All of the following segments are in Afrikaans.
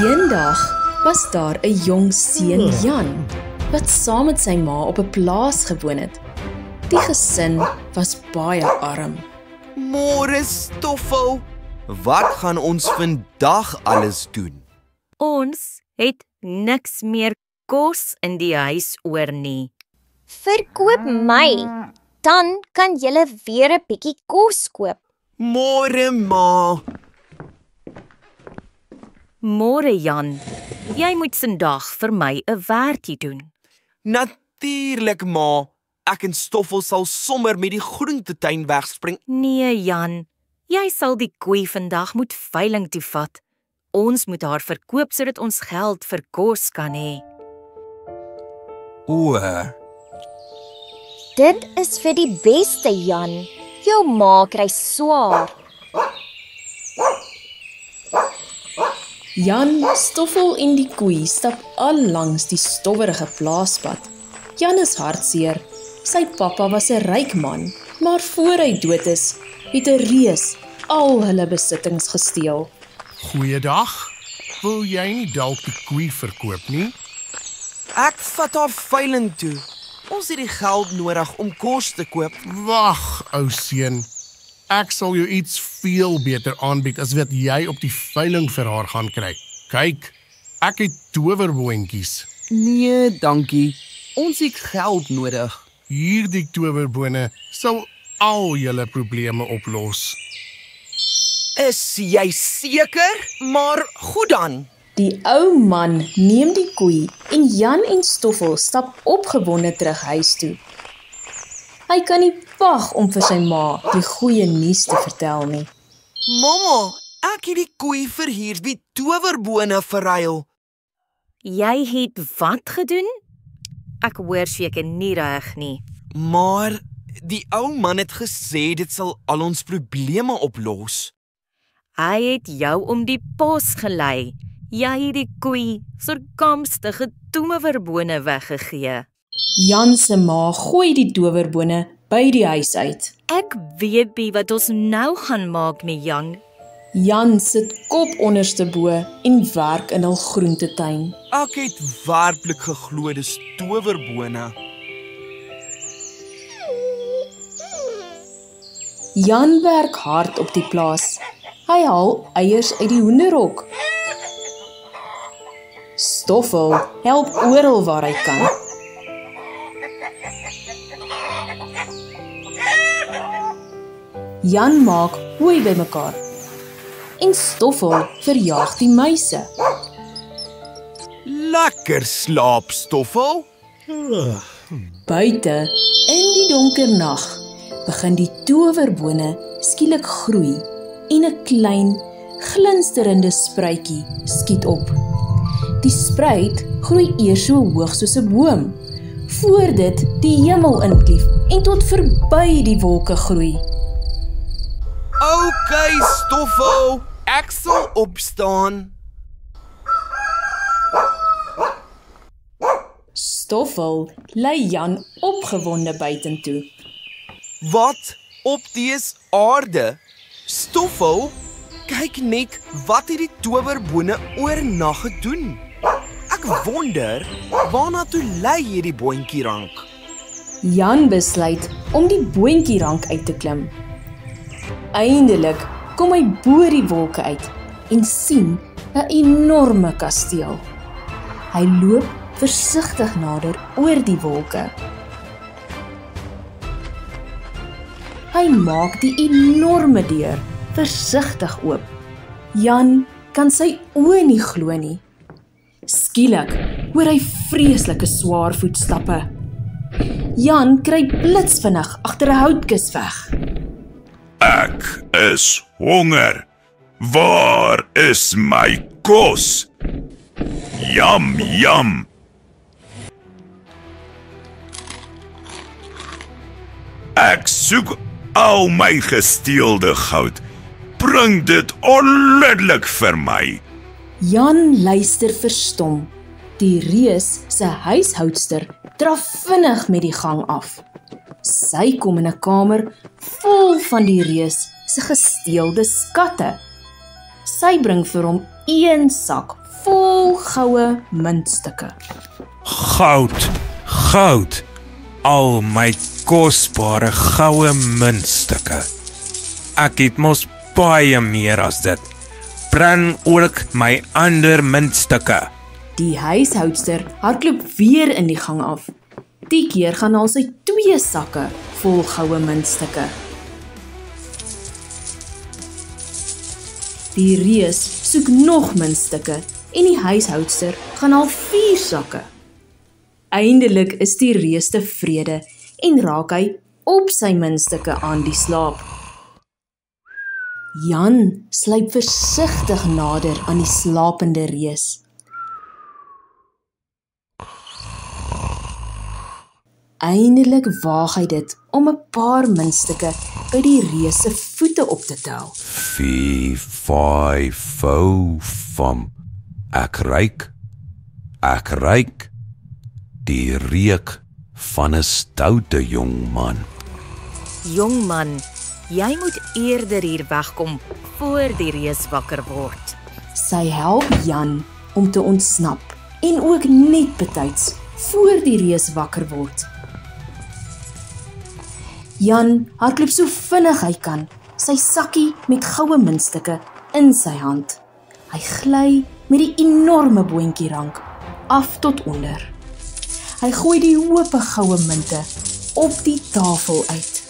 Eendag was daar 'n jong seun Jan, wat saam met sy ma op 'n plaas gewoon het. Die gesin was baie arm. Môre Stoffel, wat gaan ons vandag alles doen? Ons het niks meer kos in die huis oor nie. Verkoop my, dan kan julle weer 'n bietjie kos koop. Môre ma. Môre Jan, jy moet vandag vir my 'n werkie doen. Natuurlik ma. Ek en Stoffel sal sommer met die groentetuin wegspring. Nee Jan, jy sal die koei vandag moet veiling toe vat. Ons moet haar verkoop sodat ons geld vir kos kan hê. O, Dit is vir die beste, Jan. Jou ma kry swaar. Jan, Stoffel en die koei stap al langs die stowwerige plaaspad. Jan is hartseer. Sy pappa was 'n ryk man, maar voor hy dood is, het 'n reus al hulle besittings gesteel. Goeiedag. Wil jy nie dalk die koei verkoop nie? ek vat haar veiling toe. Ons het die geld nodig om kos te koop. Wag, ou seun. Ek sal jou iets veel beter aanbied as wat jy op die veiling vir haar gaan kry. Kyk, ek het towerboontjies. Nee, dankie. Ons het geld nodig. Hierdie towerbone sal al julle probleme oplos. Is jy seker? Maar goed dan. Die ou man neem die koei en Jan en Stoffel stap opgewonde terug huis toe. Hy kan nie wag om vir sy ma die goeie nuus te vertel nie. Mamma, ek het die koei vir hierdie towerbone verruil. Jy het wat gedoen? Ek hoor seker nie reg nie. Maar die ou man het gesê dit sal al ons probleme oplos. Hy het jou om die pos gelei. Jy het die koei surkamstige towerbone weggegee. Jan se ma gooi die towerbone by die huis uit. Ek weet nie wat ons nou gaan maak nie, Jan. Jan sit kop onderste bo en werk in hul groentetuin. Ek het werklik geglo dis towerbone. Jan werk hard op die plaas. Hy haal eiers uit die hoenderhok. Stoffel help oral waar hy kan. Jan maak hooi bymekaar en Stoffel verjaag die muise. Lekker slaap, Stoffel. Buite, in die donker nag, begin die towerbone skielik groei en 'n klein, glinsterende spruitjie skiet op. Die spruit groei eers so hoog soos 'n boom, voor dit die hemel inklief en tot verby die wolke groei. Okay, Stoffel, ek sal opstaan. Stoffel lei Jan opgewonde buitentoe. Wat op dese aarde? Stoffel, kyk net wat het die towerbone oornag gedoen. Ek wonder, waarna toe lei hierdie boontjierank? Jan besluit om die boontjierank uit te klim. Eindelik kom hy bo die wolke uit en sien 'n enorme kasteel. Hy loop versigtig nader oor die wolke. Hy maak die enorme deur versigtig oop. Jan kan sy oë nie glo nie. Skielik hoor hy vreeslike swaar voetstappe. Jan kry blitsvinnig agter 'n houtkis weg. Ek is honger. Waar is my kos? Yum, yum. Ek soek al my gesteelde goud. Bring dit onmiddellik vir my. Jan luister verstom. Die reus se huishoudster draf vinnig met die gang af. Sy kom in 'n kamer vol van die reus se gesteelde skatte. Sy bring vir hom 1 sak vol goue muntstukke. Goud, goud, al my kosbare goue muntstukke. Ek het mos baie meer as dit. Bring ook my ander muntstukke. Die huishoudster hardloop weer in die gang af. Die keer gaan haal sy 2 sakke vol goue muntstukke. Die reus soek nog muntstukke en die huishoudster gaan haal 4 sakke. Eindelik is die reus tevrede en raak hy op sy muntstukke aan die slaap. Jan sluip versigtig nader aan die slapende reus. Eindelik waag hy dit om 'n paar muntstukke by die reus se voete op te tel. 4, 5, 5. Ek ruik die reuk van 'n stoute jong man. Jong man, jy moet eerder hier wegkom voor die reus wakker word. Sy help Jan om te ontsnap en ook net betyds voor die reus wakker word. Jan hardloop so vinnig hy kan, sy sakkie met goue muntstukke in sy hand. Hy gly met die enorme boontjierank af tot onder. Hy gooi die hoope goue munte op die tafel uit.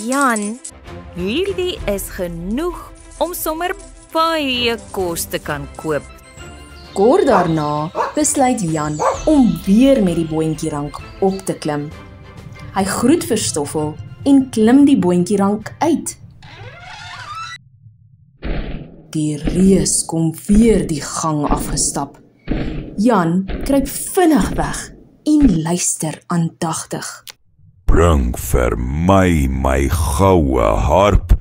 Jan, hierdie is genoeg om sommer baie kos te kan koop. Kort daarna besluit Jan om weer met die boontjierank op te klim. Hy groet vir Stoffel en klim die boontjierank uit. Die reus kom weer die gang afgestap. Jan kruip vinnig weg en luister aandagtig. Bring vir my goue harp.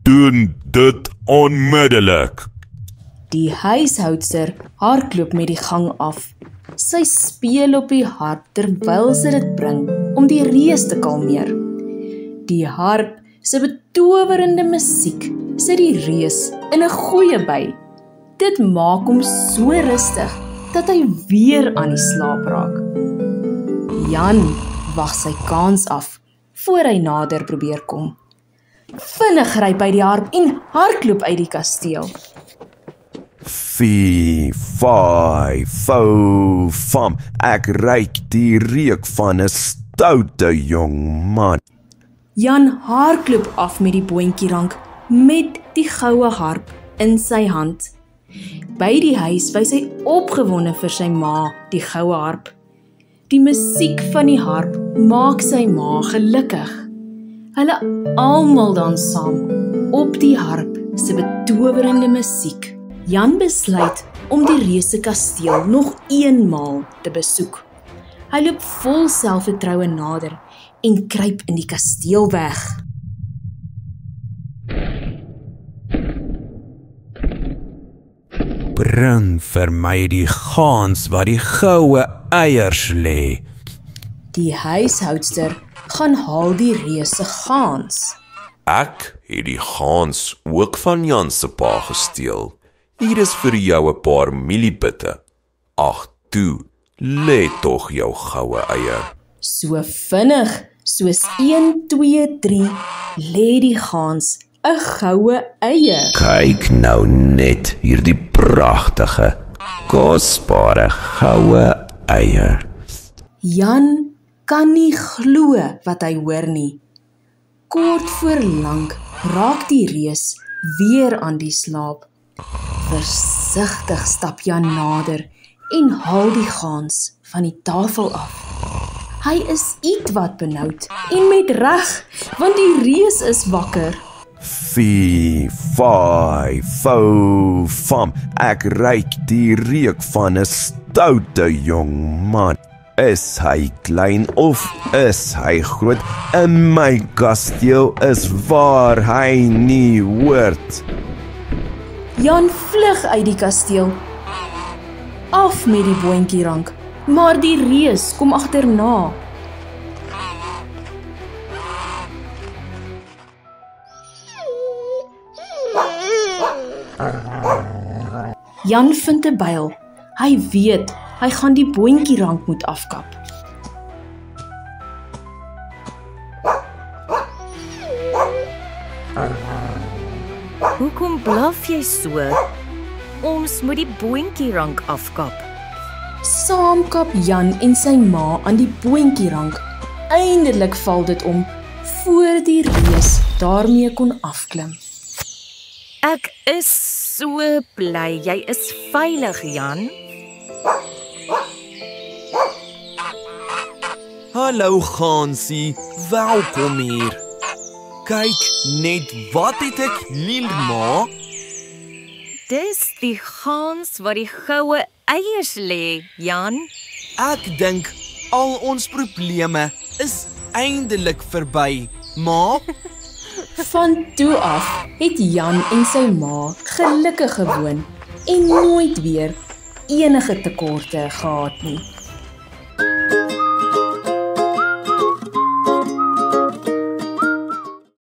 Doen dit onmiddellik. Die huishoudster hardloop met die gang af. Sy speel op die harp terwyl sy dit bring om die reus te kalmeer. Die harp se betowerende musiek sit die reus in 'n goeie by. Dit maak hom so rustig dat hy weer aan die slaap raak. Jan wag sy kans af voor hy nader probeer kom. Vinnig gryp hy die harp en hardloop uit die kasteel. 4, 5, 5. Ek ruik die reuk van 'n stoute jong man. Jan hardloop af met die boontjierank met die goue harp in sy hand. By die huis wys hy opgewonde vir sy ma die goue harp. Die musiek van die harp maak sy ma gelukkig. Hulle almal dans saam op die harp se betowerende musiek. Jan besluit om die reus se kasteel nog eenmaal te besoek. Hy loop vol selfvertroue nader en kruip in die kasteel weg. Bring vir my die gans wat die goue eiers lê. Die huishoudster gaan haal die reus se gans. Ek het die gans ook van Jan se pa gesteel. Hier is vir jou 'n paar mieliebitte. Ag toe, lê tog jou goue eier. So vinnig soos 1, 2, 3 lê die gans 'n goue eier. Kyk nou net hierdie pragtige, kosbare goue eier. Jan kan nie glo wat hy hoor nie. Kort voor lank raak die reus weer aan die slaap. Versigtig stap Jan nader en haal die gans van die tafel af. Hy is ietwat benoud en met reg, want die reus is wakker. 4, 5, 5. Ek ruik die reuk van 'n stoute jong man. Is hy klein of is hy groot? In my kasteel is waar hy nie hoort. Jan vlug uit die kasteel, af met die boontjierank, maar die reus kom agterna. Jan vind 'n byl. Hy weet, hy gaan die boontjierank moet afkap. Hoekom blaf jy so? Ons moet die boontjierank afkap. Saam kap Jan en sy ma aan die boontjierank. Eindelik val dit om, voor die reus daarmee kon afklim. Ek is so bly jy is veilig, Jan. Hallo Gansie, welkom hier. Kyk net, wat het ek hier, ma? Dis die gans wat die goue eiers lê, Jan. Ek dink al ons probleme is eindelik verby, ma. Van toe af het Jan en sy ma gelukkig gewoon en nooit weer enige tekorte gehad nie.